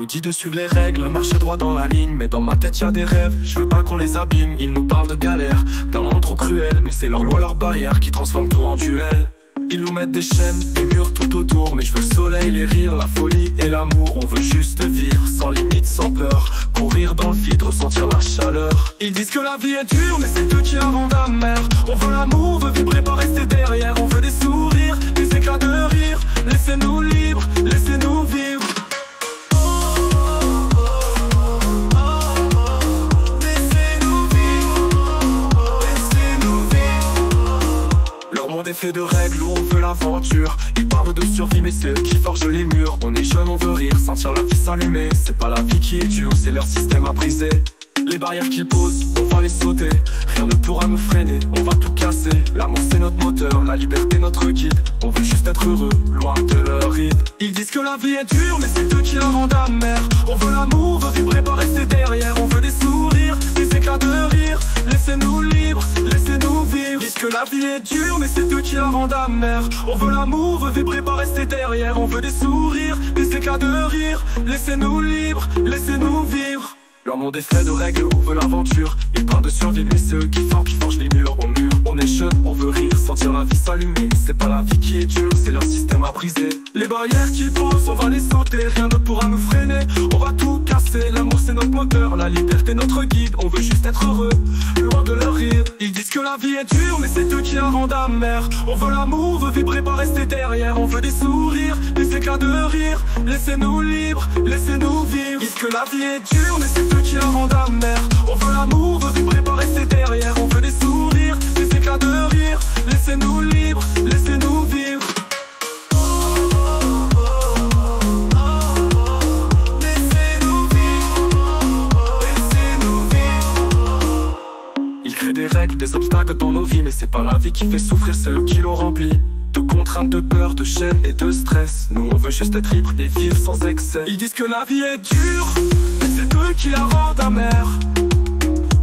dit de suivre les règles, marcher droit dans la ligne. Mais dans ma tête y'a des rêves, je veux pas qu'on les abîme. Ils nous parlent de galère, d'un monde trop cruel. Mais c'est leur loi, leur barrière qui transforme tout en duel. Ils nous mettent des chaînes, des murs tout autour. Mais je veux le soleil, les rires, la folie et l'amour. On veut juste vivre, sans limite, sans peur. Courir dans le vide, ressentir la chaleur. Ils disent que la vie est dure, mais c'est eux qui la rendent amère. On veut l'amour, on veut vibrer, pas rester derrière. On veut des sourires, des éclats de rire. Laissez-nous libres, laissez-nous vivre. Des faits de règles où on veut l'aventure. Ils parlent de survie mais c'est eux qui forgent les murs. On est jeunes, on veut rire, sentir la vie s'allumer. C'est pas la vie qui est dure, c'est leur système à briser. Les barrières qu'ils posent, on va les sauter. Rien ne pourra me freiner, on va tout casser. L'amour c'est notre moteur, la liberté notre guide. On veut juste être heureux, loin de leur ride. Ils disent que la vie est dure mais c'est eux qui la rendent amère. On veut l'amour, on veut vibrer, pas rester derrière. On veut des sourires, des éclats de rire. Laissez-nous libres, laissez-nous vivre. Ils disent que la vie est dure mais c'est eux qui la rendent amère. On veut l'amour, on veut vibrer, pas rester derrière. On veut des sourires, des éclats de rire. Laissez-nous libres, laissez-nous vivre. Leur monde est fait de règles, on veut l'aventure. Ils parlent de survie mais c'est eux qui forgent les murs. On est jeunes, on veut rire, sentir la vie s'allumer. C'est pas la vie qui est dure, c'est leur système à briser. Les barrières qu'ils posent, on va les sauter. Rien ne pourra nous freiner, on va tout casser. L'amour c'est notre moteur, la liberté notre guide. On veut juste être heureux, loin de leur rire. Ils disent que la vie est dure mais c'est eux qui la rendent amère. On veut l'amour, on veut vibrer, pas rester derrière. On veut des sourires, des éclats de rire. Laissez-nous libres, laissez-nous vivre. Ils disent que la vie est dure mais c'est eux qui la rendent amère. On veut l'amour, on veut vibrer, pas rester derrière. On veut des sourires, des éclats de rire. Laissez-nous libres, laissez-nous vivre. Laissez-nous vivre, laissez-nous vivre. Ils créent des règles, des obstacles dans nos vies. Mais c'est pas la vie qui fait souffrir, c'est eux qui l'ont rempli. De contraintes, de peur, de chaînes et de stress. Nous on veut juste être libre et vivre sans excès. Ils disent que la vie est dure, mais c'est eux qui la rendent amère.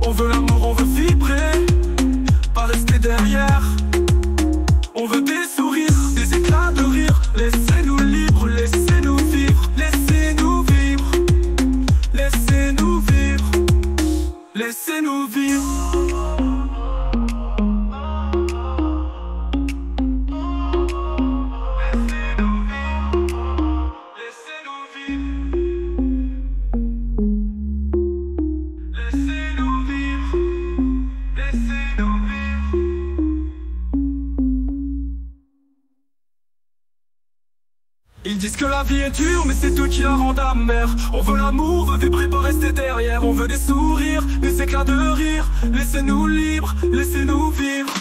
On veut l'amour, on veut vibrer, pas rester derrière. On veut des sourires, des éclats de rire. Laissez-nous libres, laissez-nous vivre. Laissez-nous vivre, laissez-nous vivre. Laissez-nous vivre. Ils disent que la vie est dure mais c'est eux qui la rendent amère. On veut l'amour, on veut vibrer, pas rester derrière. On veut des sourires, des éclats de rire. Laissez-nous libres, laissez-nous vivre.